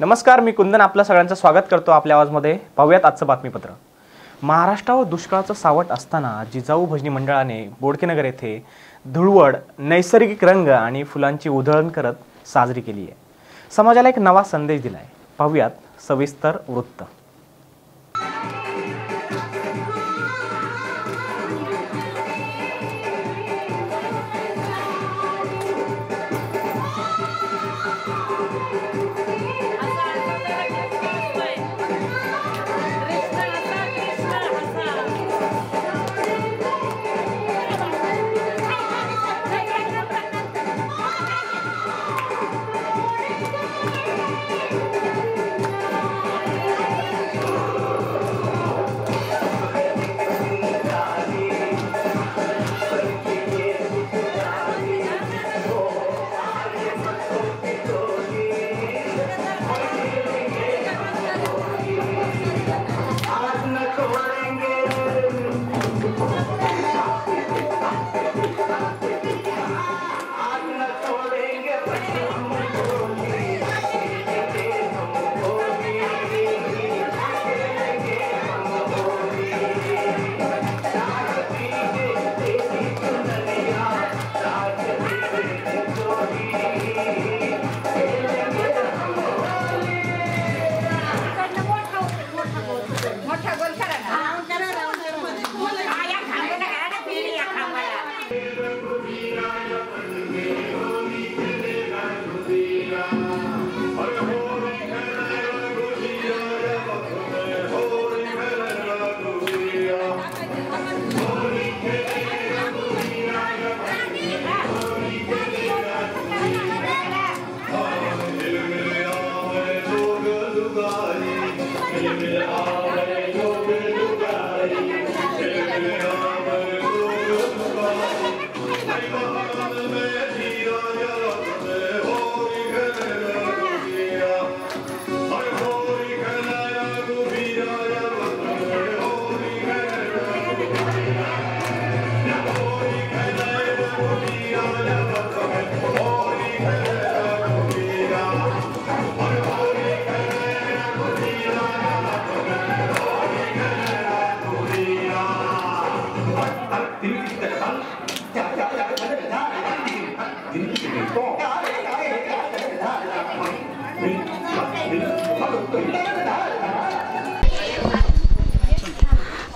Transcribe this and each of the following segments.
नमस्कार, मी कुंदन आपल्या सगळ्यांचं स्वागत करतो आपल्या आवाजमध्ये। पाहूयात आजचं बातमीपत्र। महाराष्ट्रावर दुष्काळाचं सावट असताना जिजाऊ भजनी मंडळाने बोडकेनगर येथे धुळवड, नैसर्गिक रंग आणि फुलांची उधळण करत साजरी केली आहे। समाजाला एक नवा संदेश दिलाय। पाहूयात सविस्तर वृत्त।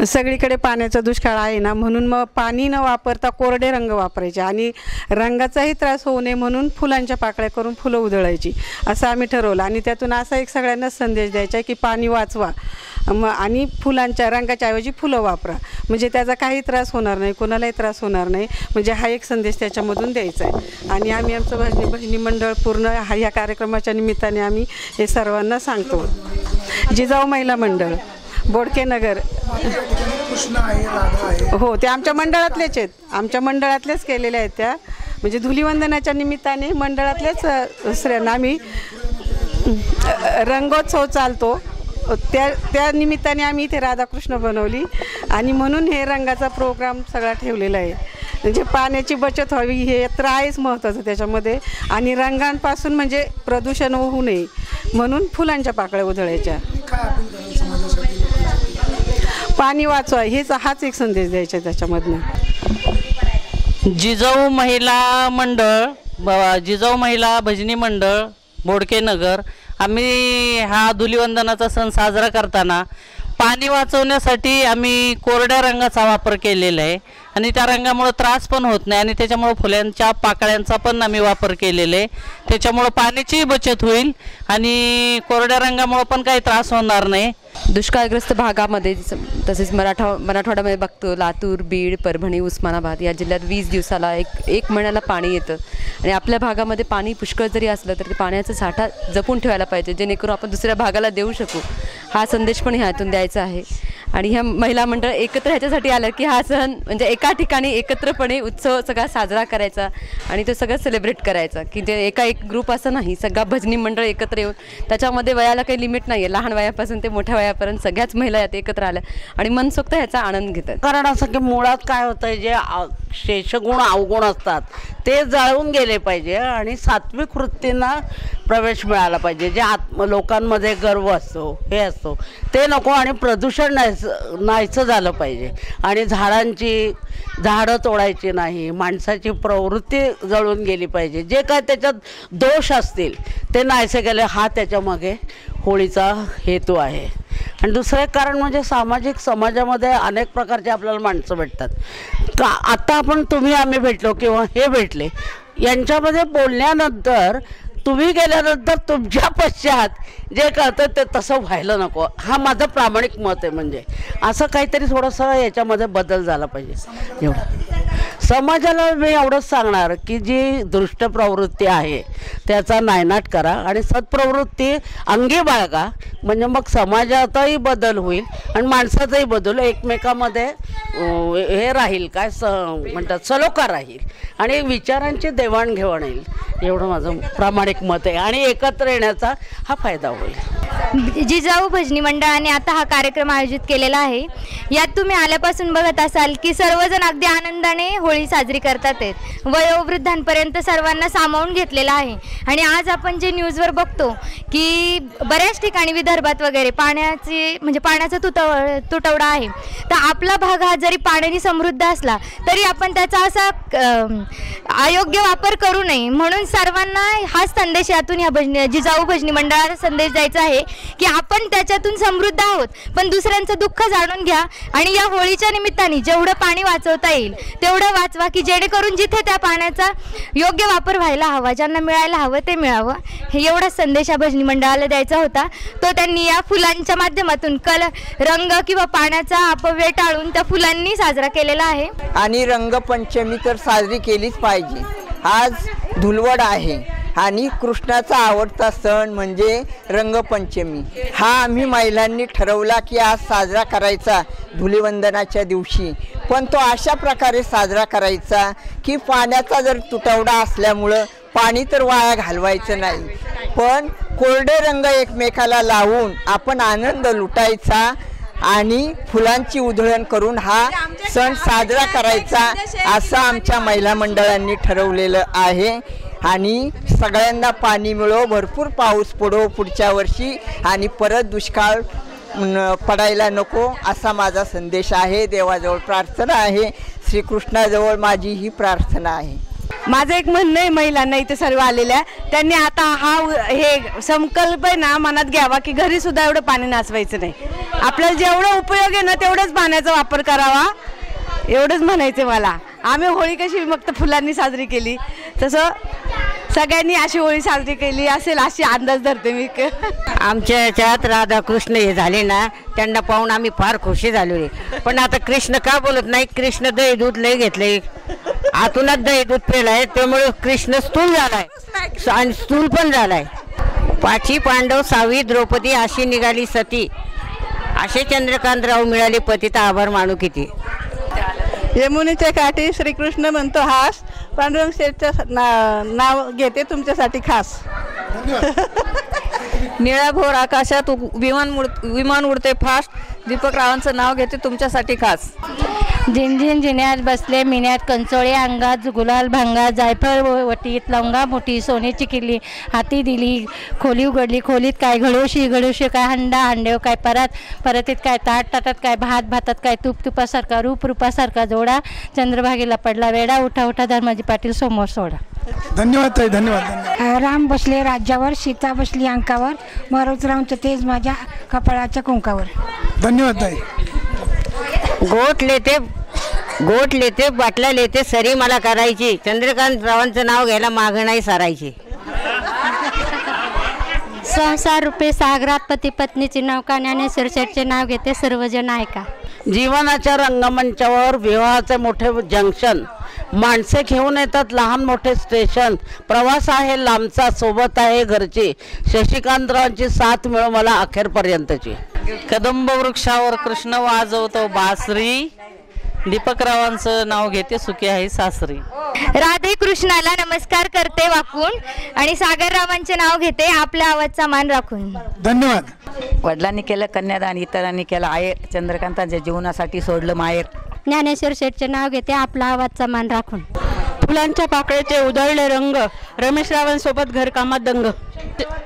सगळीकडे पाण्याचा दुष्काळ आहे ना, म्हणून मग पाणी न वापरता कोरडे रंग वापरायचे आणि रंगाचाही त्रास होऊ नये म्हणून फुलांच्या पाकळ्या करून फुलं उधळायची असं आम्ही ठरवलं। आणि त्यातून असा एक सगळ्यांना संदेश द्यायचा की पाणी वाचवा आणि फुलांच्या रंगाच्या ऐवजी फुलं वापरा, म्हणजे त्याचा काही त्रास होणार नाही, कोणालाही त्रास होणार नाही, म्हणजे हा एक संदेश त्याच्यामधून द्यायचा आहे। आणि आम्ही आमचं भजनी मंडळ पूर्ण ह्या कार्यक्रमाच्या निमित्ताने आम्ही हे सर्वांना सांगतो। जिजाऊ महिला मंडळ बोडकेनगर हो, ते आमच्या मंडळातलेच आहेत, आमच्या मंडळातलेच केलेल्या आहेत त्या, म्हणजे धुलीवंदनाच्या निमित्ताने मंडळातलेच दुसऱ्यांना आम्ही रंगोत्सव चालतो त्या निमित्ताने आम्ही इथे राधाकृष्ण बनवली आणि म्हणून हे रंगाचा प्रोग्राम सगळा ठेवलेला आहे। म्हणजे पाण्याची बचत व्हावी हे तर आहेच महत्त्वाचं त्याच्यामध्ये, आणि रंगांपासून म्हणजे प्रदूषण होऊ नये म्हणून फुलांच्या पाकळ्या उधळायच्या, पाणी वाचवा हाच एक संदेश द्यायचा त्याच्यामधनं। जिजाऊ महिला मंडळ, जिजाऊ महिला भजनी मंडळ बोडकेनगर, आम्ही हा धुलीवंदनाचा सण साजरा करताना पाणी वाचवण्यासाठी आम्ही कोरड्या रंगाचा वापर केलेला आहे आणि त्या रंगामुळे त्रास पण होत नाही आणि त्याच्यामुळे फुलांच्या पाकळ्यांचा पण आम्ही वापर केलेला आहे, त्याच्यामुळे पाण्याची बचत होईल आणि कोरड्या रंगामुळे पण काही त्रास होणार नाही। दुष्काळग्रस्त भागामध्ये तसेच मराठवाड्यामध्ये बघतो, लातूर, बीड, परभणी, उस्मानाबाद या जिल्ह्यात 20 दिवसाला एक महिन्याला पाणी येतं आणि आपल्या भागामध्ये पाणी पुष्कळ जरी असलं तर पाण्याचा साठा जपून ठेवायला पाहिजे जेणेकरून आपण दुसऱ्या भागाला देऊ शकू, हा संदेश पण ह्यातून द्यायचा आहे। आणि ह्या महिला मंडळ एकत्र ह्याच्यासाठी आलं की हा सण म्हणजे एका ठिकाणी एकत्रपणे उत्सव सगळा साजरा करायचा आणि तो सगळं सेलिब्रेट करायचा, की जे एक ग्रुप असं नाही, सगळा भजनी मंडळ एकत्र येऊन त्याच्यामध्ये वयाला काही लिमिट नाही आहे, लहान वयापासून ते मोठ्या वयापर्यंत सगळ्याच महिला यात एकत्र आल्या आणि मनसोक्त ह्याचा आनंद घेतात. कारण असं की मुळात काय होतं, जे शेषगुण अवगुण असतात ते जळून गेले पाहिजे आणि सात्विक वृत्तींना प्रवेश मिळाला पाहिजे. जे लोकांमध्ये गर्व असतो, हे असतो ते नको आणि प्रदूषण नाहीचं झालं पाहिजे आणि झाडं तोडायची नाही, माणसाची प्रवृत्ती जळून गेली पाहिजे. जे काय त्याच्यात दोष असतील ते नाहीसे गेले, हा त्याच्यामागे होळीचा हेतू आहे. आणि दुसरं एक कारण म्हणजे समाजामध्ये अनेक प्रकारचे आपल्याला माणसं भेटतात. आता तुम्ही आम्ही भेटलो किंवा हे भेटले, यांच्यामध्ये बोलण्यानंतर तुम्ही गेल्यानंतर तुमच्या पश्चात जे कळतं ते तसं व्हायला नको, हा माझं प्रामाणिक मत आहे. म्हणजे असं काहीतरी थोडंसं याच्यामध्ये बदल झाला पाहिजे. एवढं समाजाला मी एवढंच सांगणार की जी दुष्ट प्रवृत्ती आहे त्याचा नायनाट करा आणि सत्प्रवृत्ती अंगी बाळगा, म्हणजे मग समाजातही बदल होईल आणि माणसाचाही बदल, एकमेकामध्ये हे राहील, काय म्हणतात, सलोखा राहील आणि विचारांची देवाणघेवाण येईल. एवढं माझं प्रामाणिक मत आहे आणि एकत्र येण्याचा हा फायदा होईल. जिजाऊ भजनी मंडळाने आता हा कार्यक्रम आयोजित केलेला आहे. यात तुम्ही आल्यापासून बघत असाल की सर्वजण अगदी आनंदाने होळी साजरी करतात आहेत. वयोवृद्धांपर्यंत सर्वांना सामावून घेतलेला आहे. आणि आज आपण जे न्यूजवर बघतो की बऱ्याच ठिकाणी विदर्भात वगैरे पाण्याचा तुटवडा आहे, तर आपला भाग हा जरी पाण्याने समृद्ध असला तरी आपण त्याचा असा अयोग्य वापर करू नये. म्हणून सर्वांना हाच संदेश यातून या जिजाऊ भजनी मंडळाला संदेश द्यायचा आहे की आपण त्याच्यातून समृद्ध आहोत, पण दुसऱ्यांचं दुःख जाणून घ्या आणि या होळीच्या निमित्ताने जेवढं पाणी वाचवता येईल तेवढं वाचवा, की जेणेकरून जिथे त्या पाण्याचा योग्य वापर व्हायला हवा, ज्यांना मिळायला हवं ते मिळावं. हे एवढा संदेश या भजनी मंडळाला द्यायचा होता. तो त्यांनी या फुलांच्या माध्यमातून रंग किंवा पाण्याचा अपव्यय टाळून त्या फुलांनी साजरा केलेला आहे. आणि रंगपंचमी तर साजरी केलीच पाहिजे. आज धुलवड आहे आणि कृष्णाचा आवडता सण म्हणजे रंगपंचमी. हा आम्ही महिलांनी ठरवला की आज साजरा करायचा धुलिवंदनाच्या दिवशी, पण तो अशा प्रकारे साजरा करायचा की पाण्याचा जर तुटवडा असल्यामुळं पाणी तर वाया घालवायचं नाही, पण कोरडे रंग एकमेकाला लावून आपण आनंद लुटायचा आणि फुलांची उधळण करून हा सण साजरा करायचा असं आमच्या महिला मंडळांनी ठरवलेलं आहे. आणि सगळ्यांना पाणी मिळो, भरपूर पाऊस पडो पुढच्या वर्षी आणि परत दुष्काळ पडायला नको असा माझा संदेश आहे. देवाजवळ प्रार्थना आहे, श्रीकृष्णाजवळ माझी ही प्रार्थना आहे. माझं एक म्हणणं आहे महिलांना, इथे सर्व आलेल्या त्यांनी आता हे संकल्प आहे ना मनात घ्यावा की घरी सुद्धा एवढं पाणी नासवायचं नाही. आपल्याला जेवढं उपयोग आहे ना तेवढंच पाण्याचा वापर करावा, एवढंच म्हणायचं मला. आम्ही होळी कशी फक्त फुलांनी साजरी केली, तसं सगळ्यांनी अशी होळी साजरी केली असेल अशी अंदाज धरते मी. आमच्या याच्यात राधाकृष्ण हे झाले ना, त्यांना पाहून आम्ही फार खुशी झालो. पण आता कृष्ण का बोलत नाही? कृष्ण दही दूध लय घेतले, आतूनच दही दूध पेलाय, त्यामुळे कृष्ण स्थूल झालाय आणि स्थूल पण झालाय. 5 पांडव 6 द्रौपदी अशी निघाली सती, असे चंद्रकांतराव मिळाले पती, तर आभार मानू किती. यमुनेच्या काठी श्रीकृष्ण म्हणतो हास, पांडुरंग शेठचं नाव घेते तुमच्यासाठी खास. निळ्या भोर आकाशात विमान उडते फास्ट, दीपक रावांचं नाव घेते तुमच्यासाठी खास. झिंझिन जिन्यात बसले मिन्यात कंचोळे अंगात गुलाल भांगा, जायफळ वटीत लवंगा मोठी, सोन्याची किल्ली हाती दिली, खोली उघडली खोलीत काय घडोशी काय हंडा हंडेव काय परतीत काय ताटात काय भातात काय तुपासारखा रूपासारखा जोडा, चंद्रभागेला पडला वेडा, उठा धर्माजी पाटील समोर सोडा. धन्यवाद ताई, धन्यवाद. राम बसले राज्यावर, सीता बसली अंकावर, मारुतरावचं तेज माझ्या कपाळाच्या कुंकावर. धन्यवाद ताई. गोट लेते बाटल्या लेते सरी मला करायची, चंद्रकांत रावांचं नाव घ्यायला मागं नाही सारायची. संसार रुपये सागरात पती पत्नीची नौका, ज्ञानेश्वर शेठचे नाव घेते सर्वजण ऐका. जीवनाच्या रंगमंचावर विवाहाचे मोठे जंक्शन, माणसे घेऊन येतात लहान मोठे स्टेशन, प्रवास आहे लांबचा सोबत आहे घरची, शशिकांतरावांची साथ मिळो मला अखेरपर्यंतची. कदंब वृक्षावर कृष्ण वाजवतो बासरी, दीपकरावांचं नाव घेते सुखी आहे सासरी. राधे कृष्णाला नमस्कार करते वाकून आणि सागररावांचे नाव घेते आपल्या आवाजचा मान राखून. धन्यवाद. वडिलांनी केलं कन्यादान, इतरांनी केलं आयर, चंद्रकांतांच्या जीवनासाठी सोडलं माहेर. ज्ञानेश्वर शेठचे नाव घेते आपला आवाजचा मान राखून. फुलांच्या पाकळ्याचे उधळले रंग, रमेशरावांसोबत घरकामात दंग.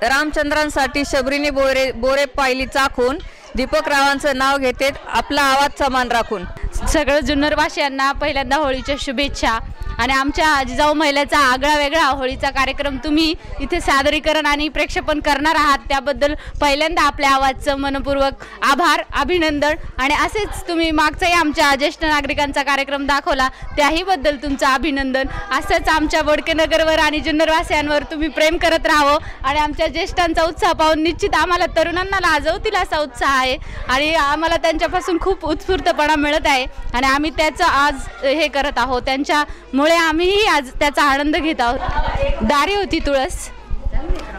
रामचंद्रांसाठी शबरीने बोरे पायली चाखून, दीपकरावांचं नाव घेते आपला आवाजचा मान राखून. सगळं जुन्नरवासियांना पहिल्यांदा होळीच्या शुभेच्छा. आणि आमच्या जिजाऊ महिलेचा आगळा वेगळा होळीचा कार्यक्रम तुम्ही इथे सादरीकरण आणि प्रेक्षेपण करणार आहात, त्याबद्दल पहिल्यांदा आपल्या आवाजचं मनपूर्वक आभार, अभिनंदन. आणि असेच तुम्ही मागचाही आमच्या ज्येष्ठ नागरिकांचा कार्यक्रम दाखवला, त्याहीबद्दल तुमचं अभिनंदन. असंच आमच्या बोडकेनगरवर आणि जुन्नरवासियांवर तुम्ही प्रेम करत राहावं. आणि आमच्या ज्येष्ठांचा उत्साह पाहून निश्चित आम्हाला तरुणांना लाजवतील असा उत्साह आहे आणि आम्हाला त्यांच्यापासून खूप उत्स्फूर्तपणा मिळत आहे आणि आम्ही त्याचं आज हे करत आहोत. त्यांच्यामुळे आम्हीही आज त्याचा आनंद घेत आहोत. दारी होती तुळस,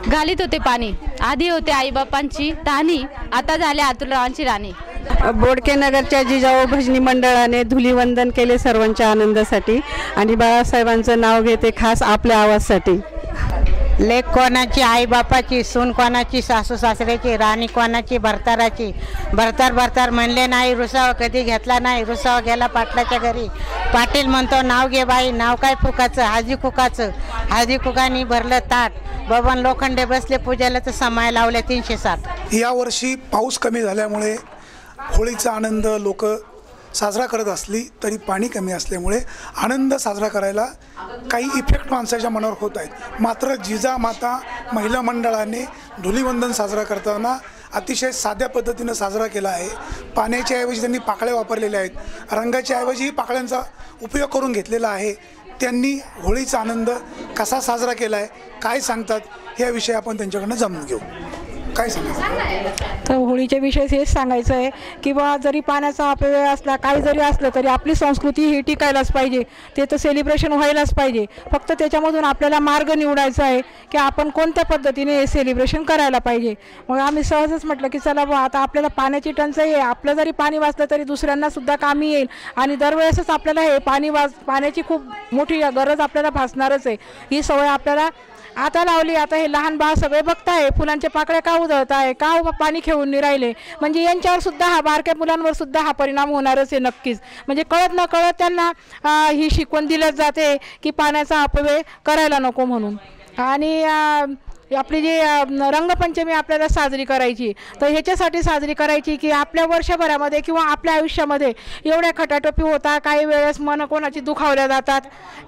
घालीत होते पाणी, आधी होते आईबापांची तानी, आता झाले अतुलरावांची राणी. बोडकेनगरच्या जिजाऊ भजनी मंडळाने धुलीवंदन केले सर्वांच्या आनंदासाठी आणि बाळासाहेबांचं नाव घेते खास आपल्या आवाजसाठी. लेक कोणाची आईबापाची, सून कोणाची सासू सासऱ्याची, राणी कोणाची भरताराची. भरतार भरतार म्हणले नाही, रुसावा कधी घेतला नाही, रुसावा गेला पाटलाच्या घरी. पाटील म्हणतो नाव घे बाई, नाव काय फुकाचं, हाजी कुकाचं. हाजी कुकानी भरलं ताट, बबन लोखंडे बसले पूजेला तर समाय लावले 360. यावर्षी पाऊस कमी झाल्यामुळे होळीचा आनंद लोक साजरा करत असली तरी पाणी कमी असल्यामुळे आनंद साजरा करायला काही इफेक्ट माणसाच्या मनावर होत आहेत. मात्र जिजामाता महिला मंडळाने धुलीवंदन साजरा करताना अतिशय साध्या पद्धतीनं साजरा केला आहे. पाण्याच्या ऐवजी त्यांनी पाकळ्या वापरलेल्या आहेत, रंगाच्या ऐवजी पाकळ्यांचा उपयोग करून घेतलेला आहे. त्यांनी होळीचा आनंद कसा साजरा केला आहे, काय सांगतात या विषयी आपण त्यांच्याकडनं जाणून घेऊ. काय सांगायचं? तर होळीच्या विषयी हेच सांगायचं आहे की बा जरी पाण्याचा अपव्यय असला, काही जरी असलं तरी आपली संस्कृती ही टिकायलाच पाहिजे. ते तर सेलिब्रेशन व्हायलाच पाहिजे. फक्त त्याच्यामधून आपल्याला मार्ग निवडायचा आहे की आपण कोणत्या पद्धतीने हे सेलिब्रेशन करायला पाहिजे. मग आम्ही सहजच म्हटलं की चला बा आता आपल्याला पाण्याची टंचाई आहे, आपलं जरी पाणी वाचलं तरी दुसऱ्यांनासुद्धा कामी येईल आणि दरवेळेसच आपल्याला हे पाण्याची खूप मोठी गरज आपल्याला भासणारच आहे. ही सवय आपल्याला आता लावली. आता हे लहान बाळ सगळे बघताय फुलांच्या पाकळ्या का उधळत आहे, का पाणी खेळून नाही राहिले, म्हणजे यांच्यावर सुद्धा हा बारक्या मुलांवर सुद्धा हा परिणाम होणारच आहे नक्कीच. म्हणजे कळत न कळत त्यांना ही शिकवण दिली जाते की पाण्याचा अपव्यय करायला नको म्हणून. आणि आपली जी रंगपंचमी आपल्याला साजरी करायची, तर ह्याच्यासाठी साजरी करायची की आपल्या वर्षभरामध्ये किंवा आपल्या आयुष्यामध्ये एवढ्या खटाटोपी होतात, काही वेळेस मन कोणाची दुखावल्या जातात,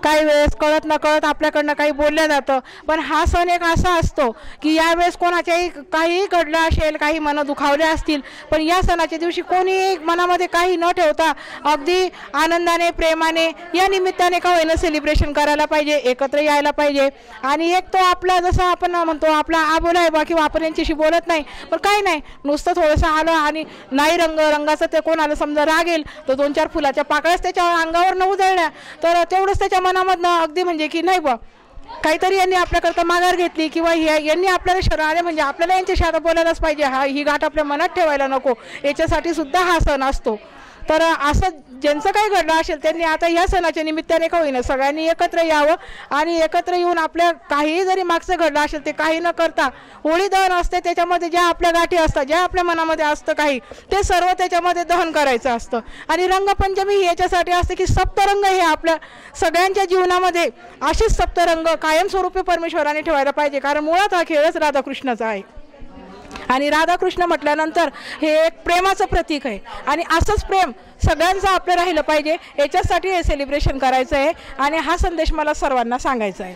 काही वेळेस कळत न कळत आपल्याकडनं काही बोलल्या जातं. पण हा सण एक असा असतो की यावेळेस कोणाच्याही काहीही घडलं असेल, काही मनं दुखावल्या असतील, पण या सणाच्या दिवशी कोणीही मनामध्ये काही न ठेवता अगदी आनंदाने प्रेमाने या निमित्ताने का होईना सेलिब्रेशन करायला पाहिजे, एकत्र यायला पाहिजे. आणि एक तो आपला जसं आपण म्हणतो आपला आबोला आहे बा किंवा आपण यांच्याशी बोलत नाही, पण काही नाही, नुसतं थोडंसं आलं आणि नाही रंगाचं ते कोणाला समजा रागेल तर 2-4 फुलाच्या पाकळ्याच त्याच्या अंगावर न उधळल्या तर तेवढंच त्याच्या मनामधनं अगदी म्हणजे की नाही बा काहीतरी यांनी आपल्याकरता माघार घेतली किंवा यांनी आपल्याला शरण आले, म्हणजे आपल्याला यांच्याशी आता बोलायलाच पाहिजे, ही गाठ आपल्या मनात ठेवायला नको, याच्यासाठी सुद्धा हा सण असतो. तर असं ज्यांचं काही घडलं असेल त्यांनी आता ह्या सणाच्या निमित्ताने का होईना सगळ्यांनी एकत्र यावं आणि एकत्र येऊन आपल्या काहीही जरी मागचं घडलं असेल ते काही न करता होळी दहन असते, त्याच्यामध्ये ज्या आपल्या गाठी असतात, ज्या आपल्या मनामध्ये असतं काही ते सर्व त्याच्यामध्ये दहन करायचं असतं. आणि रंगपंचमी ही याच्यासाठी असते की सप्तरंग हे आपल्या सगळ्यांच्या जीवनामध्ये असेच सप्तरंग कायमस्वरूपी परमेश्वराने ठेवायला पाहिजे, कारण मुळात हा खेळच राधाकृष्णाचा आहे. आणि राधाकृष्ण म्हटल्यानंतर हे एक प्रेमाचं प्रतीक आहे आणि असंच प्रेम सगळ्यांचं आपलं राहिलं पाहिजे, याच्यासाठी हे सेलिब्रेशन करायचं आहे आणि हा संदेश मला सर्वांना सांगायचा आहे.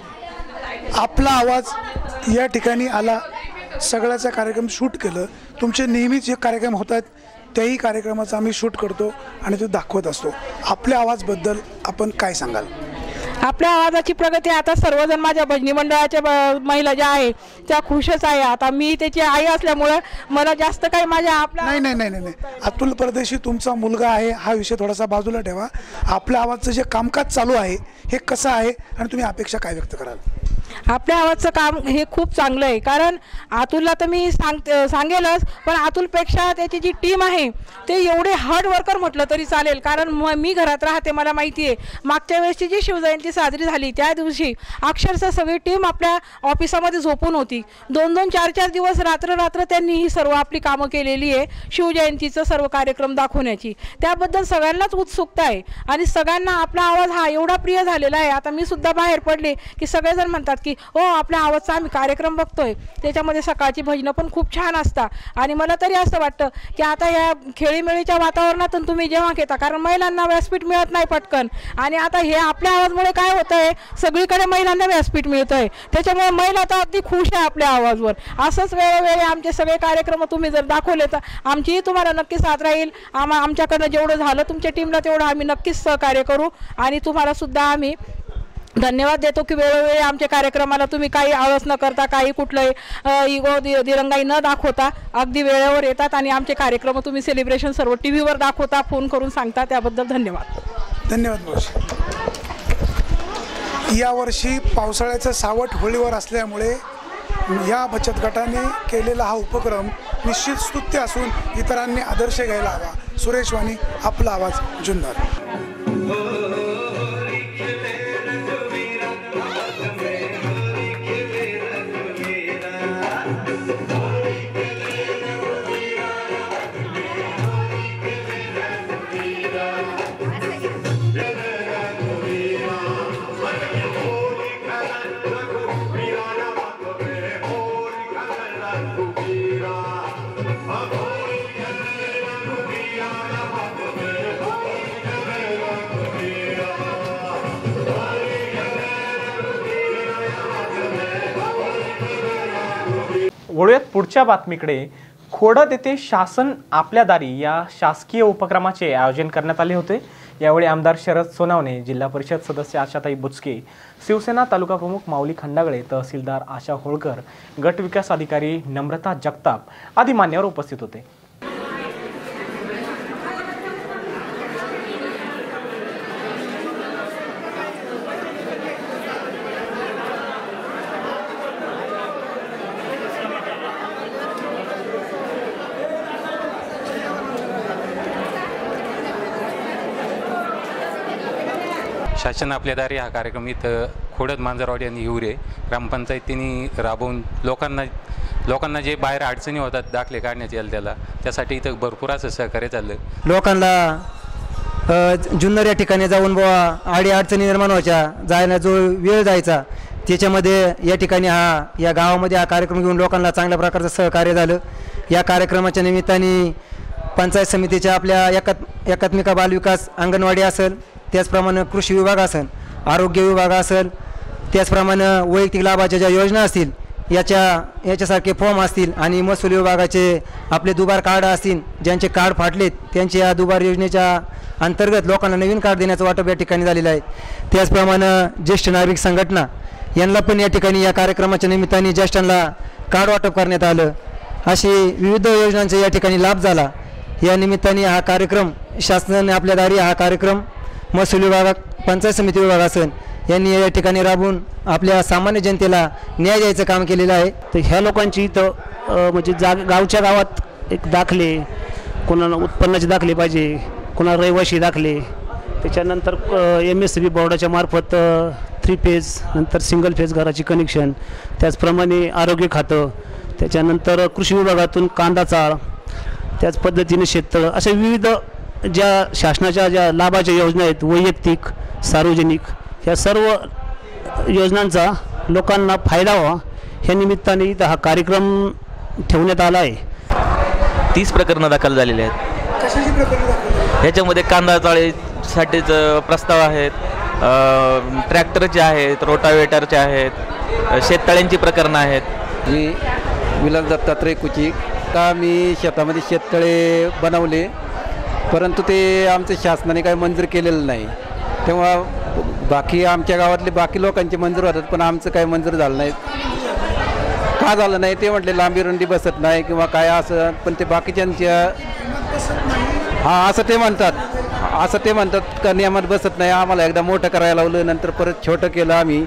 आपला आवाज या ठिकाणी आला, सगळ्याचा कार्यक्रम शूट केलं. तुमचे नेहमीच जे कार्यक्रम होतात त्याही कार्यक्रमाचा आम्ही शूट करतो आणि तो दाखवत असतो. आपल्या आवाजबद्दल आपण काय सांगाल? आपल्या आवाजाची प्रगती आता सर्वजण माझ्या भजनी मंडळाच्या महिला ज्या आहे त्या खुशच आहे. आता मी त्याची आई असल्यामुळं मला जास्त काही माझ्या आपल्या नाही अतुल परदेशी तुमचा मुलगा आहे हा विषय थोडासा बाजूला ठेवा. आपल्या आवाजचं जे कामकाज चालू आहे हे कसं आहे आणि तुम्ही अपेक्षा काय व्यक्त कराल? आपल्या आवाजचं काम हे खूप चांगलं आहे. कारण अतुलला तर मी सांगेलच, पण अतुलपेक्षा त्याची जी टीम आहे ते एवढे हार्ड वर्कर म्हटलं तरी चालेल. कारण मी घरात राहते, मला माहिती आहे. मागच्या वेळेसची जी शिवजयंती साजरी झाली त्या दिवशी अक्षरशः सगळी टीम आपल्या ऑफिसामध्ये झोपून होती. 2-2, 4-4 दिवस रात्र त्यांनी ही सर्व आपली कामं केलेली आहे शिवजयंतीचं सर्व कार्यक्रम दाखवण्याची. त्याबद्दल सगळ्यांनाच उत्सुकता आहे आणि सगळ्यांना आपला आवाज हा एवढा प्रिय झालेला आहे. आता मी सुद्धा बाहेर पडले की सगळेजण म्हणतात की हो, आपल्या आवाजचा आम्ही कार्यक्रम बघतोय. त्याच्यामध्ये सकाळची भजनं पण खूप छान असतात आणि मला तरी असं वाटतं की आता या खेळीमेळीच्या वातावरणातून तुम्ही जेव्हा घेता, कारण महिलांना व्यासपीठ मिळत नाही पटकन, आणि आता हे आपल्या आवाजमुळे काय होतं आहे, सगळीकडे महिलांना व्यासपीठ मिळतं आहे. त्याच्यामुळे महिला तर अगदी खुश आहे आपल्या आवाजवर. असंच वेळोवेळी आमचे सगळे कार्यक्रम तुम्ही जर दाखवले तर आमचीही तुम्हाला नक्कीच साथ राहील. आमच्याकडनं जेवढं झालं तुमच्या टीमला तेवढं आम्ही नक्कीच सहकार्य करू आणि तुम्हाला सुद्धा आम्ही धन्यवाद देतो की वेळोवेळी आमच्या कार्यक्रमाला तुम्ही काही आळस न करता, काही कुठलंही इगो दिरंगाई न दाखवता अगदी वेळेवर येतात आणि आमचे कार्यक्रम तुम्ही सेलिब्रेशन सर्व TV वर दाखवता, फोन करून सांगता. त्याबद्दल धन्यवाद. धन्यवाद मावशी. यावर्षी पावसाळ्याचं सावट होळीवर असल्यामुळे या बचत गटाने केलेला हा उपक्रम निश्चित स्तुत्य असून इतरांनी आदर्श घ्यायला हवा. सुरेश वाणी, आपला आवाज, जुन्नर. वळूयात पुढच्या बातमीकडे. खोडद येथे शासन आपल्या दारी या शासकीय उपक्रमाचे आयोजन करण्यात आले होते. यावेळी आमदार शरद सोनावणे, जिल्हा परिषद सदस्य आशाताई बुचके, शिवसेना तालुका प्रमुख माऊली खंडागळे, तहसीलदार आशा होळकर, गट विकास अधिकारी नम्रता जगताप आदी मान्यवर उपस्थित होते. शासन आपल्या दारी हा कार्यक्रम इथं खोडद, मांजरवाडी आणि हिवरे ग्रामपंचायतीने राबवून लोकांना जे बाहेर अडचणी होतात दाखले काढण्याची त्याला त्यासाठी इथं भरपूर असं सहकार्य चाललं. लोकांना जुन्नर या ठिकाणी जाऊन बुवा आडी अडचणी निर्माण व्हायच्या, जायला जो वेळ जायचा त्याच्यामध्ये या ठिकाणी या गावामध्ये हा कार्यक्रम घेऊन लोकांना चांगल्या प्रकारचं सहकार्य झालं. या कार्यक्रमाच्या निमित्ताने पंचायत समितीच्या आपल्या एकात्मिका बालविकास अंगणवाडी असेल, त्याचप्रमाणे कृषी विभाग असेल, आरोग्य विभाग असेल, त्याचप्रमाणे वैयक्तिक लाभाच्या ज्या योजना असतील याच्यासारखे फॉर्म असतील आणि महसूल विभागाचे आपले दुबार कार्ड असतील, ज्यांचे कार्ड फाटलेत त्यांचे या दुबार योजनेच्या अंतर्गत लोकांना नवीन कार्ड देण्याचं वाटप या ठिकाणी झालेलं आहे. त्याचप्रमाणे ज्येष्ठ नागरिक संघटना यांना पण या ठिकाणी या कार्यक्रमाच्या निमित्ताने ज्येष्ठांना कार्ड वाटप करण्यात आलं. अशी विविध योजनांचा या ठिकाणी लाभ झाला. या निमित्ताने हा कार्यक्रम शासनाने आपल्या दारी हा कार्यक्रम महसूल विभाग, पंचायत समिती विभाग असेल यांनी या ठिकाणी राबून आपल्या सामान्य जनतेला न्याय द्यायचं काम केलेलं आहे. तर ह्या लोकांची इथं म्हणजे गावच्या गावात एक दाखले, कोणाला उत्पन्नाचे दाखले पाहिजे, कोणाला रहिवाशी दाखले, त्याच्यानंतर MSB बोर्डाच्या मार्फत 3 फेज, नंतर सिंगल फेज घराची कनेक्शन, त्याचप्रमाणे आरोग्य खातं, त्याच्यानंतर कृषी विभागातून कांदा चाळ, त्याच पद्धतीने शेततळं, अशा विविध ज्या शासनाच्या ज्या लाभाच्या योजना आहेत वैयक्तिक, सार्वजनिक, या सर्व योजनांचा लोकांना फायदा व्हावा ह्या निमित्ताने इथं हा कार्यक्रम ठेवण्यात आला आहे. 30 प्रकरणं दाखल झालेली आहेत. कशाची प्रकरणं दाखल? ह्याच्यामध्ये कांदा चाळीसाठीचं प्रस्ताव आहेत, ट्रॅक्टरचे आहेत, रोटावेटरचे आहेत, शेततळ्यांची प्रकरणं आहेत. मी विलास दत्तात्रय कुचिक. का मी शेतामध्ये शेततळे बनवले, परंतु ते आमच्या शासनाने काही मंजूर केलेलं नाही. तेव्हा बाकी आमच्या गावातले बाकी लोकांचे मंजूर होतात, पण आमचं काही मंजूर झालं नाही. का झालं नाही ते म्हटले लांबी रुंदी बसत नाही किंवा काय असं, पण ते बाकीच्यांच्या असं ते म्हणतात का नियमात बसत नाही. आम्हाला एकदा मोठं करायला लावलं, नंतर परत छोटं केलं आम्ही,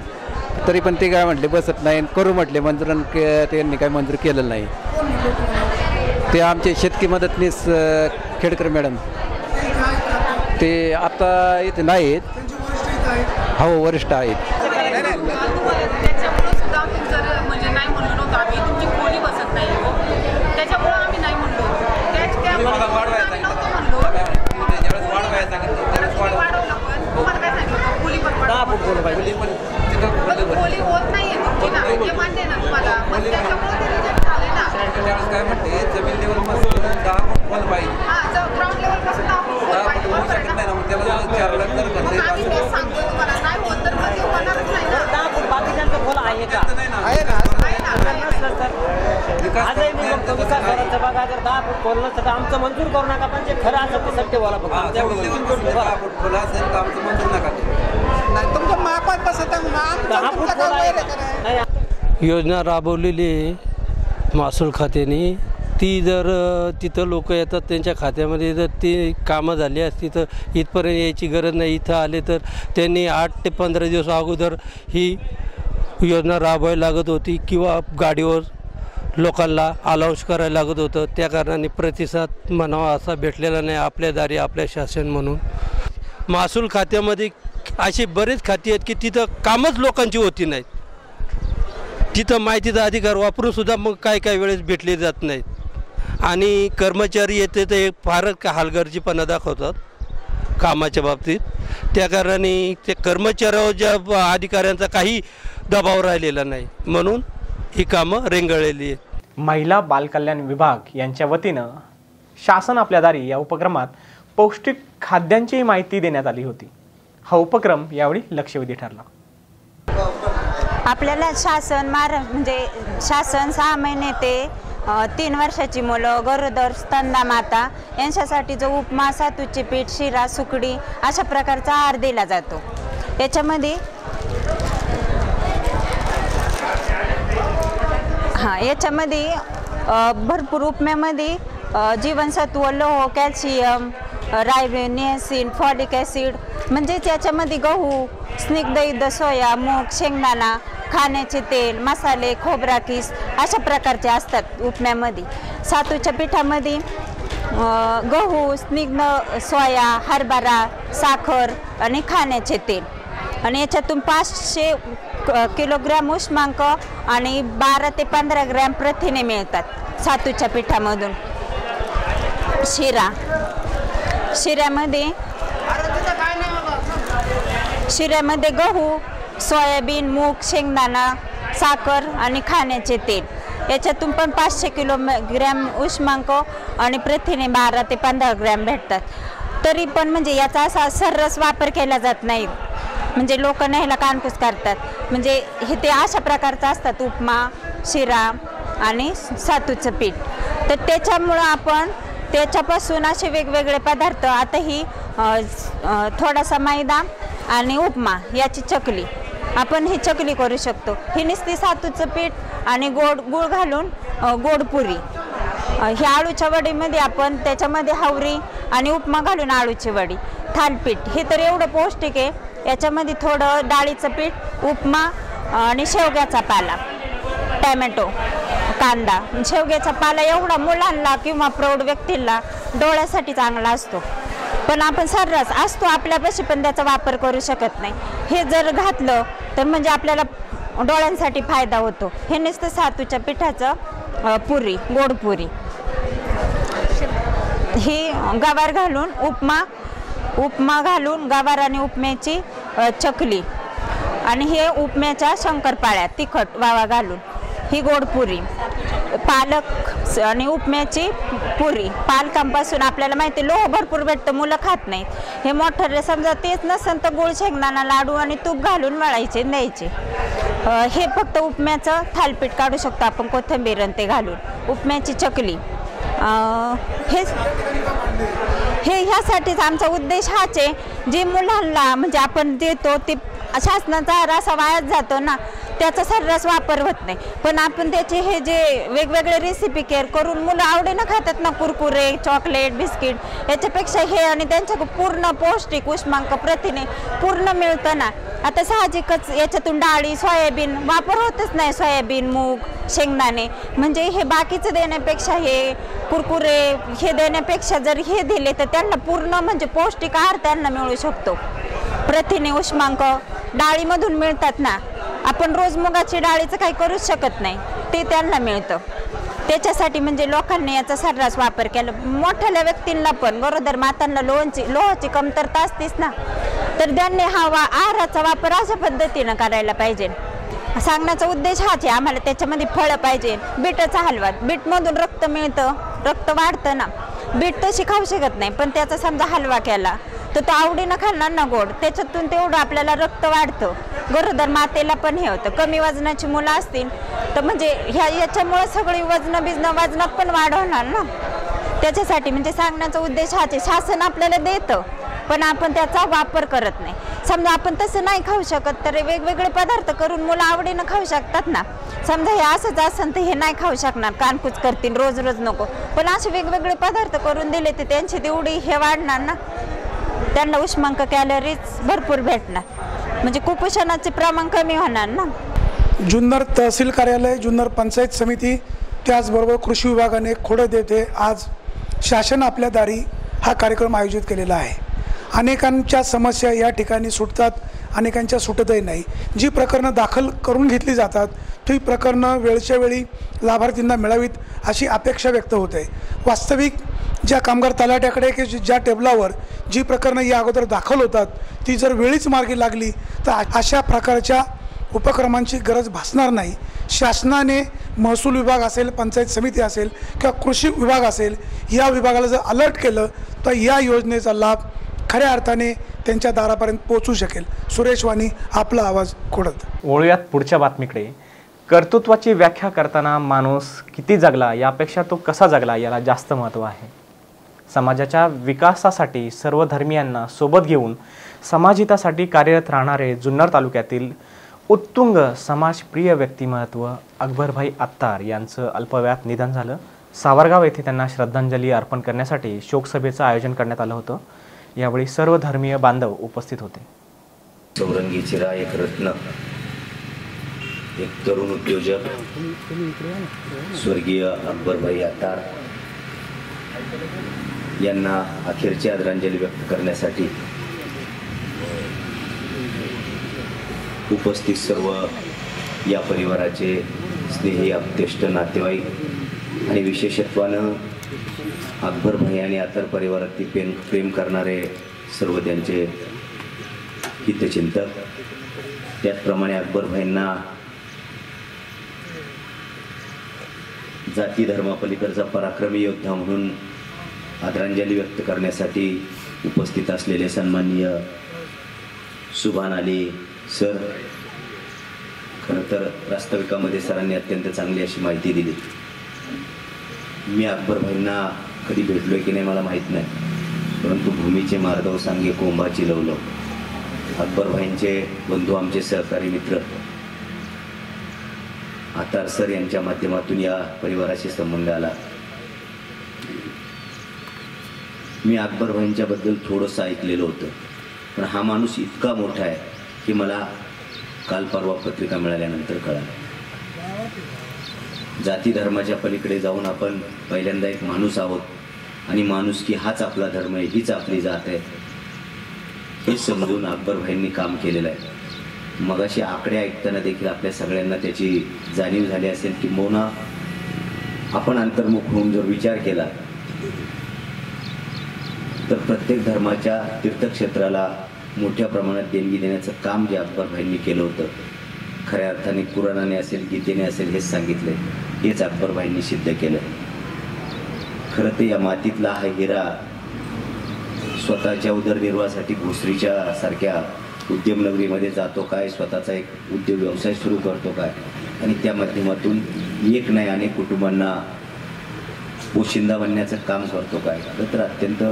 तरी पण ते काय म्हटले बसत नाही, करू म्हटले मंजूर, त्यांनी काय मंजूर केलेलं नाही. ते आमचे शेतकी मदतनीस खेडकर मॅडम ते आता इथे नाहीत, हो वरिष्ठ आहेत. काय म्हणते जमीन लेवलपासून 10 फूट खोल पाहिजे, ग्राउंड लेवलपासून 10 फूट खोल पाहिजे होऊ शकत नाही ना. मग त्याला 4 लाख तर खर्च येईल. सांगतो तुम्हाला नाही होत तर मग होणारच नाही ना. 10 फूट बाकीच्यांचं खोल आहे का? आहे ना. आजही मी बघतो विकास करायचं बघा, जर 10 फूट खोल नसतं तर आमचं मंजूर करू नका, पण जे खरं असेल ते सत्य बोला. फक्त 10 फूट खोल असेल तर आमचं मंजूर नका नाही. तुमच्या मापात बसत आहे 10 फूट खोल आहे. योजना राबवलेली आहे महसूल खात्याने. ती जर तिथं लोक येतात त्यांच्या खात्यामध्ये जर ती कामं झाली असती तर इथपर्यंत यायची गरज नाही. इथं आले तर त्यांनी 8 ते 15 दिवस अगोदर ही योजना राबवायला लागत होती किंवा गाडीवर लोकांना अलाउन्स करायला लागत होतं. त्या कारणाने प्रतिसाद म्हणावा असा भेटलेला नाही आपल्या दारी आपल्या शासन म्हणून. महसूल खात्यामध्ये अशी बरेच खाती आहेत की तिथं कामच लोकांची होती नाहीत. तिथं माहितीचा अधिकार वापरून सुद्धा मग काय वेळेस भेटले जात नाहीत आणि कर्मचारी येते ते फारच हलगर्जीपणा दाखवतात कामाच्या बाबतीत. त्या कारणाने ते कर्मचाऱ्यावर ज्या अधिकाऱ्यांचा काही दबाव राहिलेला नाही म्हणून ही कामं रेंगाळलेली आहेत. महिला बालकल्याण विभाग यांच्या वतीनं शासन आपल्या दारी या उपक्रमात पौष्टिक खाद्यांची माहिती देण्यात आली होती. हा उपक्रम यावेळी लक्षवेधी ठरला. आपल्याला शासन म्हणजे शासन 6 महिने ते 3 वर्षाची मुलं, गरोदर, स्तनदा माता यांच्यासाठी जो उपमा, सातूचे पीठ, शिरा, सुकडी अशा प्रकारचा आहार दिला जातो. याच्यामध्ये भरपूर उपम्यामध्ये जीवनसत्व, लोह, कॅल्शियम, रायबिन, नियासिन, फॉलिक ॲसिड म्हणजेच याच्यामध्ये गहू, स्निग्धयुक्त सोया, मूग, शेंगदाणा, खाण्याचे तेल, मसाले, खोबरा किस अशा प्रकारचे असतात उपम्यामध्ये. सातूच्या पिठामध्ये गहू, स्निग्ध सोया, हरभरा, साखर आणि खाण्याचे तेल आणि याच्यातून 500 किलोग्रॅम उष्मांक आणि 12 ते 15 ग्रॅम प्रथिने मिळतात. सातूच्या पिठामधून शिऱ्यामध्ये गहू, सोयाबीन, मूग, शेंगदाणा, साखर आणि खाण्याचे तेल याच्यातून पण 500 किलोग्रॅम उष्मांक आणि प्रथिने 12 ते 15 ग्रॅम भेटतात. तरी पण म्हणजे याचा असा सर्रास वापर केला जात नाही. म्हणजे लोक ह्याला कानकूस करतात. म्हणजे हे ते अशा प्रकारचं असतात उपमा, शिरा आणि सातूचं पीठ. तर त्याच्यामुळं आपण त्याच्यापासून असे वेगवेगळे पदार्थ, आता ही थोडासा मैदा आणि उपमा याची चकली, आपण ही चकली करू शकतो. ही नुसती सातूचं पीठ आणि गुळ घालून गोड पुरी. ही आळूच्या वडीमध्ये आपण त्याच्यामध्ये हवरी आणि उपमा घालून आळूची वडी. थालपीठ हे तर एवढं पौष्टिक आहे. याच्यामध्ये थोडं डाळीचं पीठ, उपमा आणि शेवग्याचा पाला, टॅमॅटो, कांदा. शेवग्याचा पाला एवढा मुलांना किंवा प्रौढ व्यक्तींना डोळ्यासाठी चांगला असतो, पण आपण सर्रास असतो आपल्यापाशी पण त्याचा वापर करू शकत नाही. हे जर घातलं तर म्हणजे आपल्याला डोळ्यांसाठी फायदा होतो. हे नुसतं सातूच्या पिठाचं पुरी, गोड पुरी. ही गवार घालून उपमा घालून गवार आणि उपम्याची चकली आणि हे उपम्याच्या शंकरपाळ्या तिखट वावा घालून ही गोड पुरी. पालक आणि उपम्याची पुरी. पालकांपासून आपल्याला माहिती लोह भरपूर भेटतं, मुलं खात नाहीत. हे मोठं समजा तेच नसेल तर गुळ, शेंगदाणा, लाडू आणि तूप घालून मळायचे द्यायचे. हे फक्त उपम्याचं थालपीठ काढू शकतो आपण कोथिंबीर ते घालून. उपम्याची चकली हे ह्यासाठीच आमचा उद्देश हाच आहे. जे मुलांना म्हणजे आपण देतो ते शासनाचा रसा वायाच जातो ना, त्याचा सर्रास वापर होत नाही. पण आपण त्याचे हे जे वेगवेगळे रेसिपी केअर करून मुलं आवडीनं खातात ना, कुरकुरे, चॉकलेट, बिस्किट, याच्यापेक्षा हे आणि त्यांच्या पूर्ण पौष्टिक उष्मांक प्रथिने पूर्ण मिळतं ना. आता साहजिकच याच्यातून डाळी, सोयाबीन वापर होतच नाही, सोयाबीन, मूग, शेंगदाणे, म्हणजे हे बाकीचं देण्यापेक्षा हे कुरकुरे हे देण्यापेक्षा जर हे दिले तर त्यांना पूर्ण म्हणजे पौष्टिक आहार त्यांना मिळू शकतो. प्रथिने, उष्मांक डाळीमधून मिळतात ना. आपण रोज मुगाची डाळीचं काही करूच शकत नाही, ते त्यांना मिळतं. त्याच्यासाठी म्हणजे लोकांनी याचा सर्रास वापर केला. मोठ्या व्यक्तींना पण, गरोदर मातांना लोहाची कमतरता असतेच ना, तर त्यांनी हा आहाराचा वापर अशा पद्धतीनं करायला पाहिजे. सांगण्याचा उद्देश हाच आहे आम्हाला. त्याच्यामध्ये फळं पाहिजे, बीटाचा हलवा, बीटमधून रक्त मिळतं, रक्त वाढतं ना. बीट तशी खाऊ शकत नाही, पण त्याचा समजा हलवा केला तर तो आवडीनं खाणार ना गोड, त्याच्यातून तेवढं आपल्याला रक्त वाढतं. गरोदर मातेला पण हे होतं. कमी वजनाची मुलं असतील तर म्हणजे याच्यामुळे सगळी वजनात पण वाढ होणार ना. त्याच्यासाठी म्हणजे सांगण्याचा उद्देश हाच आहे. शासन आपल्याला देतं पण आपण त्याचा वापर करत नाही. समजा आपण तसं नाही खाऊ शकत तर वेगवेगळे पदार्थ करून मुलं आवडीनं खाऊ शकतात ना. समजा हे असंच असेल तर हे नाही खाऊ शकणार, कानकुच करतील, रोज रोज नको. पण असे वेगवेगळे पदार्थ करून दिले तर त्यांची तेवढी हे वाढणार ना, त्यांना उष्मांक, कॅलरीज भरपूर भेटणार, म्हणजे कुपोषणाचे प्रमाण कमी होणार ना. जुन्नर तहसील कार्यालय, जुन्नर पंचायत समिती, त्याचबरोबर कृषी विभागाने खोडद येथे आज शासन आपल्या दारी हा कार्यक्रम आयोजित केलेला आहे. अनेकांच्या समस्या या ठिकाणी सुटतात, अनेकांच्या सुटतही नाही. जी प्रकरणं दाखल करून घेतली जातात ती प्रकरणं वेळच्या वेळी लाभार्थींना मिळावीत अशी अपेक्षा व्यक्त होते. वास्तविक ज्या कामगार तलाट्याकडे की ज्या टेबलावर जी प्रकरणं या अगोदर दाखल होतात ती जर वेळीच मार्गी लागली तर अशा प्रकारच्या उपक्रमांची गरज भासणार नाही. शासनाने महसूल विभाग असेल, पंचायत समिती असेल किंवा कृषी विभाग असेल, या विभागाला जर अलर्ट केलं तर या योजनेचा लाभ खऱ्या अर्थाने त्यांच्या दारापर्यंत पोहोचू शकेल. सुरेश वाणी, आपला आवाज, खोडद. वळूयात पुढच्या बातमीकडे. कर्तृत्वाची व्याख्या करताना माणूस किती जगला यापेक्षा तो कसा जगला याला जास्त महत्त्व आहे. समाजाच्या विकासासाठी सर्व धर्मियांना सोबत घेऊन समाजहितासाठी कार्यरत राहणारे जुन्नर तालुक्यातील उत्तुंग समाजप्रिय व्यक्तिमत्व अकबरभाई आत्तार यांचं अल्पवयात निधन झालं. सावरगाव येथे त्यांना श्रद्धांजली अर्पण करण्यासाठी शोकसभेचं आयोजन करण्यात आलं होतं. यावेळी सर्व धर्मीय बांधव उपस्थित होते. चौरंगीचे एक रत्न, एक तरुण उद्योजक स्वर्गीय अकबरभाई आत्तार यांना अखेरची आदरांजली व्यक्त करण्यासाठी उपस्थित सर्व या परिवाराचे स्नेही, आप्तेष्ट, नातेवाईक आणि विशेषत्वानं अकबरभाई आणि आत्तार परिवारातील प्रेम करणारे सर्व त्यांचे हितचिंतक, त्याचप्रमाणे अकबरभाईंना जाती धर्मापलीकडचा पराक्रमी योद्धा म्हणून आदरांजली व्यक्त करण्यासाठी उपस्थित असलेले सन्माननीय सुभान अली सर. खरं तर वास्तविकामध्ये सरांनी अत्यंत चांगली अशी माहिती दिली. मी अकबरभाईंना कधी भेटलोय की नाही मला माहीत नाही, परंतु भूमीचे मार्दव सांगे कोंभाची लवलव. अकबरभाईंचे बंधू, आमचे सहकारी मित्र आत्तार सर यांच्या माध्यमातून या परिवाराशी संबंध आला. मी अकबरभाईंच्याबद्दल थोडंसं ऐकलेलं होतं, पण हा माणूस इतका मोठा आहे की मला काल परवा पत्रिका मिळाल्यानंतर कळालं. जाती धर्माच्या पलीकडे जाऊन आपण पहिल्यांदा एक माणूस आहोत आणि माणुसकी हाच आपला धर्म आहे, हीच आपली जात आहे, हे समजून अकबरभाईंनी काम केलेलं आहे. मगाशी आकडे ऐकताना देखील आपल्या सगळ्यांना त्याची जाणीव झाली असेल की मोना आपण अंतर्मुख होऊन जर विचार केला तर प्रत्येक धर्माच्या तीर्थक्षेत्राला मोठ्या प्रमाणात देणगी देण्याचं काम जे अकबरभाईंनी केलं होतं, खऱ्या अर्थाने कुराणाने असेल, गीतेने असेल, हेच सांगितलंय, हेच अकबरभाईंनी सिद्ध केलं. खरं तर या मातीतला हा हिरा स्वतःच्या उदरनिर्वाहासाठी भोसरीच्या सारख्या उद्यमनगरीमध्ये जातो काय, स्वतःचा एक उद्योग व्यवसाय सुरू करतो काय, आणि त्या माध्यमातून एक नाही अनेक कुटुंबांना पोशिंदा बनण्याचं काम करतो काय. खरं तर अत्यंत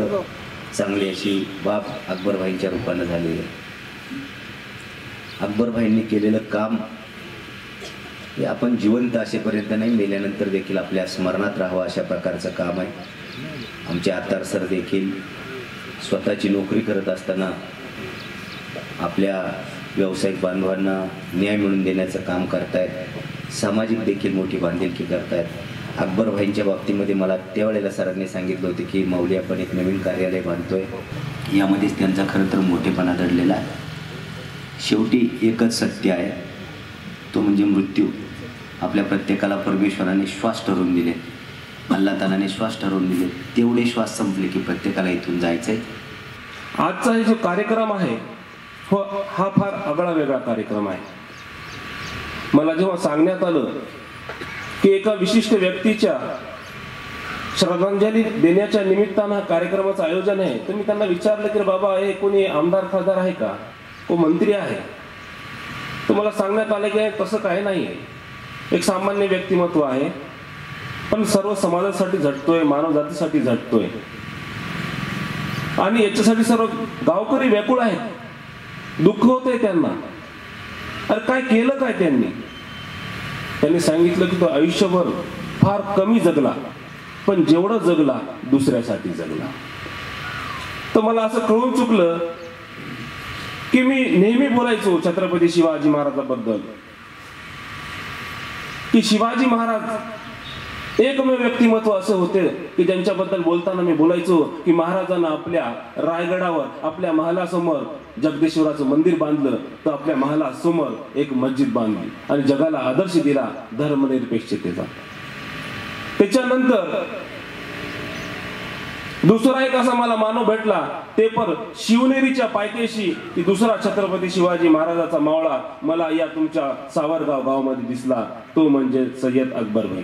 चांगली अशी बाब अकबरभाईंच्या रूपानं झालेली आहे. अकबरभाईंनी केलेलं काम हे आपण जिवंत असेपर्यंत नाही, मेल्यानंतर देखील आपल्या स्मरणात राहावं अशा प्रकारचं काम आहे. आमचे आत्तार सर देखील स्वतःची नोकरी करत असताना आपल्या व्यावसायिक बांधवांना न्याय मिळवून देण्याचं काम करतायत, सामाजिक देखील मोठी बांधिलकी करतायत. अकबर भाईंच्या बाबतीमध्ये मला त्यावेळेला सरांनी सांगितलं होतं की माऊली आपण एक नवीन कार्यालय बांधतोय, यामध्येच त्यांचा खरं तर मोठेपणा दडलेला आहे. शेवटी एकच सत्य आहे, तो म्हणजे मृत्यू. आपल्या प्रत्येकाला परमेश्वराने श्वास ठरवून दिले, अल्लाह तालाने श्वास ठरवून दिले, तेवढे श्वास संपले की प्रत्येकाला इथून जायचं आहे. आजचा जो कार्यक्रम आहे हा फार आगळा वेगळा कार्यक्रम आहे. मला जेव्हा सांगण्यात आलं की एका विशिष्ट व्यक्तीच्या श्रद्धांजली देण्याच्या निमित्तानं कार्यक्रमाचं आयोजन आहे, तर मी त्यांना विचारलं की बाबा हे कोणी आमदार खासदार आहे का, को मंत्री आहे? तर मला सांगण्यात आलं की तसं काही नाही आहे, एक सामान्य व्यक्तिमत्व आहे, पण सर्व समाजासाठी झटतोय, मानव जातीसाठी झटतोय आणि याच्यासाठी सर्व गावकरी व्याकुळ आहेत. दुःख होतंय त्यांना. अरे काय केलं काय त्यांनी सांगितलं की तो आयुष्यभर फार कमी जगला, पण जेवढं जगला दुसऱ्यासाठी जगला. तर मला असं कळून चुकलं की मी नेहमी बोलायचो छत्रपती शिवाजी महाराजांबद्दल की शिवाजी महाराज एकमेव व्यक्तिमत्व असं होते की ज्यांच्याबद्दल बोलताना मी बोलायचो की महाराजांना आपल्या रायगडावर आपल्या महालासमोर जगदेश्वराचं मंदिर बांधलं, तर आपल्या महालासमोर एक मस्जिद बांधली आणि जगाला आदर्श दिला धर्मनिरपेक्षतेचा. त्याच्यानंतर दुसरा एक असा मला मानव भेटला, ते पण शिवनेरीच्या पायथ्याशी की दुसरा छत्रपती शिवाजी महाराजाचा मावळा मला या तुमच्या सावरगाव गावामध्ये दिसला, तो म्हणजे सय्यद अकबर भाई.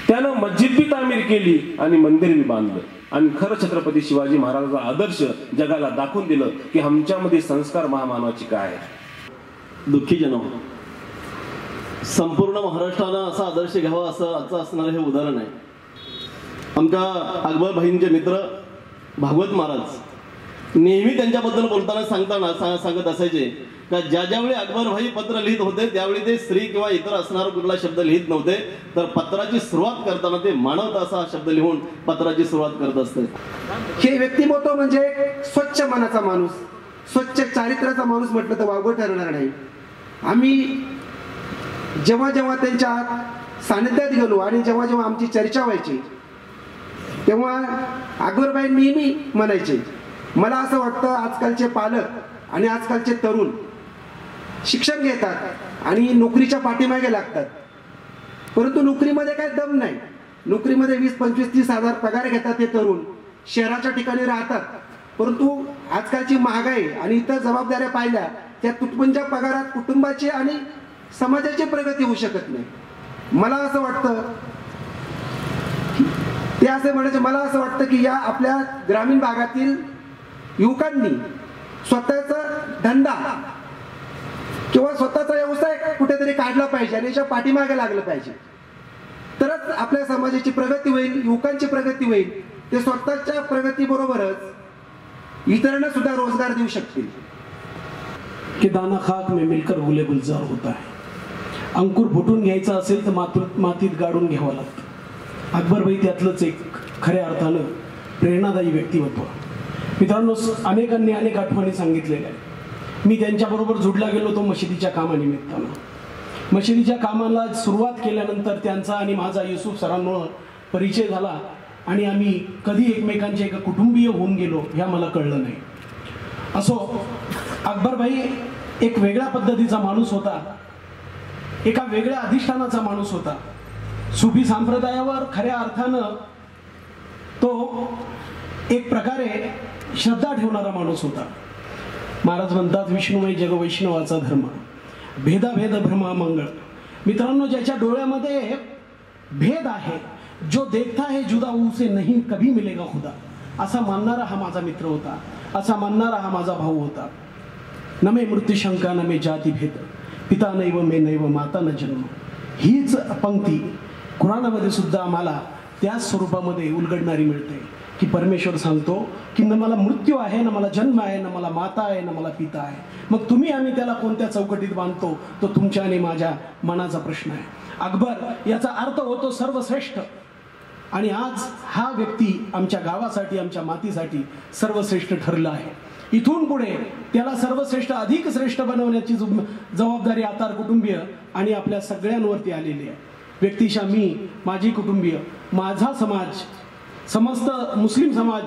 त्यानं मस्जिद बी तामीर केली आणि मंदिर बी बांधलं आणि खरं छत्रपती शिवाजी महाराजांचा आदर्श जगाला दाखवून दिलं की आमच्यामध्ये संस्कार महामानवाची काय आहे. दुःखी जन, संपूर्ण महाराष्ट्रानं असा आदर्श घ्यावा असं आजचं असणारं हे उदाहरण आहे. आमच्या अकबर भाईंचे मित्र भागवत महाराज नेहमी त्यांच्याबद्दल बोलताना सांगत असायचे का ज्यावेळी अकबर भाई पत्र लिहित होते त्यावेळी ते स्त्री किंवा इतर असणारा कुठला शब्द लिहित नव्हते, तर पत्राची सुरुवात करताना ते मानवता असा शब्द लिहून पत्राची सुरुवात करत असते. हे व्यक्तिमत्व म्हणजे स्वच्छ मनाचा माणूस, स्वच्छ चारित्र्याचा माणूस म्हटलं तर वावगं ठरणार नाही. आम्ही जेव्हा जेव्हा त्यांच्या सानिध्यात गेलो आणि जेव्हा जेव्हा आमची चर्चा व्हायची तेव्हा अकबरबाई नेहमी म्हणायचे, मला असं वाटतं आजकालचे पालक आणि आजकालचे तरुण शिक्षण घेतात आणि नोकरीच्या पाठीमागे लागतात, परंतु नोकरीमध्ये काय दम नाही. नोकरीमध्ये 20, 25, 30 हजार पगार घेतात ते तरुण, शहराच्या ठिकाणी राहतात, परंतु आजकालची महागाई आणि इतर जबाबदाऱ्या पाहिल्या त्या तुटपुंज्या पगारात कुटुंबाची आणि समाजाची प्रगती होऊ शकत नाही. मला असं वाटतं ते असं म्हणायचं, मला असं वाटतं की या आपल्या ग्रामीण भागातील युवकांनी स्वतःचा धंदा किंवा स्वतःचा व्यवसाय कुठेतरी काढला पाहिजे आणि याच्या पाठीमागे लागलं पाहिजे, तरच आपल्या समाजाची प्रगती होईल, युवकांची प्रगती होईल. ते स्वतःच्या प्रगतीबरोबरच इतरांना सुद्धा रोजगार देऊ शकतील. कि दाना खाक में मिलकर गुले गुलजार होता है. अंकुर फुटून घ्यायचा असेल तर मातीत गाडून घ्यावं लागतं. अकबरबाई त्यातलंच एक खऱ्या अर्थानं प्रेरणादायी व्यक्तिमत्व. मित्रांनो, अनेकांनी अनेक आठवणी सांगितलेल्या आहेत. मी त्यांच्याबरोबर जुडला गेलो तो मशिदीच्या कामानिमित्तानं. मशिदीच्या कामाला सुरुवात केल्यानंतर त्यांचा आणि माझा युसुफ सरांमुळं परिचय झाला आणि आम्ही कधी एकमेकांचे एक कुटुंबीय होऊन गेलो ह्या मला कळलं नाही. असो, अकबरबाई एक वेगळ्या पद्धतीचा माणूस होता, एका वेगळ्या अधिष्ठानाचा माणूस होता. सुफी संप्रदायावर खऱ्या अर्थानं तो एक प्रकारे श्रद्धा ठेवणारा माणूस होता. महाराज म्हणतात, विष्णुमय जग वैष्णवाचा धर्म, भेदाभेद भ्रमा मंगळ. मित्रांनो, ज्याच्या डोळ्यामध्ये भेद आहे, जो देखता है जुदा उसे नहीं कभी मिलेगा खुदा, असा मानणारा हा माझा मित्र होता, असा मानणारा हा माझा भाऊ होता. न मे मृत्यूशंका न मे जाती भेद, पिता नैव मे नैव माता न जन्म. हीच पंक्ती कुराणामध्ये सुद्धा आम्हाला त्याच स्वरूपामध्ये उलगडणारी मिळते की परमेश्वर सांगतो की न मला मृत्यू आहे, न मला जन्म आहे, न मला माता आहे, न मला पिता आहे. मग तुम्ही आम्ही त्याला कोणत्या चौकटीत बांधतो तो तुमच्या आणि माझ्या मनाचा प्रश्न आहे. अकबर याचा अर्थ होतो सर्वश्रेष्ठ. आणि आज हा व्यक्ती आमच्या गावासाठी, आमच्या मातीसाठी सर्वश्रेष्ठ ठरला आहे. इथून पुढे त्याला सर्वश्रेष्ठ, अधिक श्रेष्ठ बनवण्याची जबाबदारी आतार कुटुंबीय आणि आपल्या सगळ्यांवरती आलेली आहे. व्यक्तिशः मी, माझी कुटुंबीय, माझा समाज, समस्त मुस्लिम समाज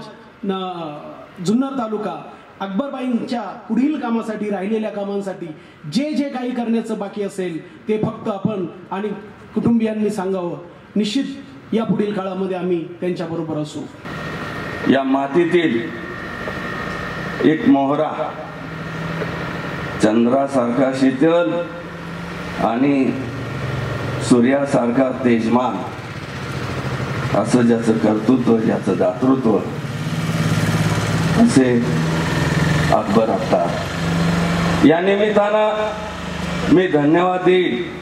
जुन्नर तालुका अकबरबाईंच्या पुढील कामासाठी, राहिलेल्या कामांसाठी जे जे काही करण्याचं बाकी असेल ते फक्त आपण आणि कुटुंबियांनी सांगावं. निश्चित या पुढील काळामध्ये आम्ही त्यांच्याबरोबर असू. या मातीतील एक मोहरा, चंद्रासारखा शीतल आणि सूर्यासारखा तेजमान, असं ज्याचं कर्तृत्व, ज्याचं दातृत्व, असे अकबर अत्तार. या निमित्तानं मी धन्यवाद देईल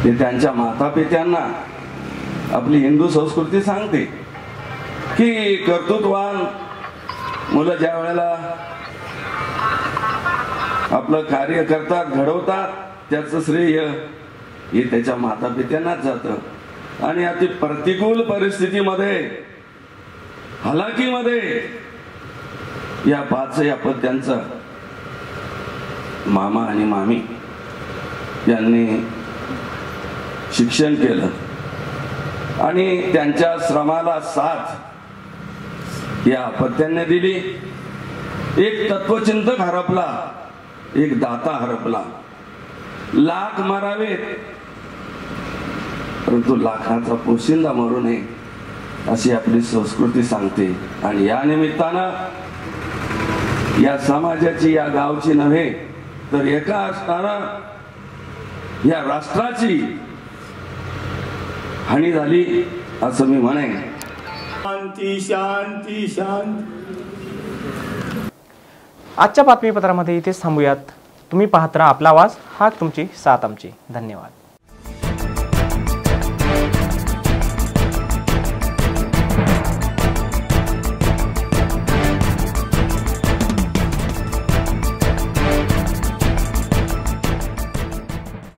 ते त्यांच्या मातापित्यांना. आपली हिंदू संस्कृती सांगते की कर्तृत्ववान मुलं ज्या वेळेला आपलं कार्य करतात, घडवतात, त्याचं श्रेय हे त्याच्या मातापित्यांनाच जातं. आणि अति प्रतिकूल परिस्थितीमध्ये, हलाखीमध्ये या पाचही अपत्यांचा मामा आणि मामी यांनी शिक्षण केलं आणि त्यांच्या श्रमाला साथ या अपत्यांनी दिली. एक तत्वचिंतक हरपला, एक दाता हरपला. लाख मारावेत परंतु लाखाचा पोशिंदा मरू नये अशी आपली संस्कृती सांगते. आणि या निमित्तानं या समाजाची, या गावची नव्हे तर एका असताना या राष्ट्राची हानी झाली असं मी म्हणेन. शांती शांती शांती. आजच्या बातमीपत्रामध्ये इथेच थांबूयात. तुम्ही पाहत राहा आपला आवाज, हा तुमची साथ आमची. धन्यवाद.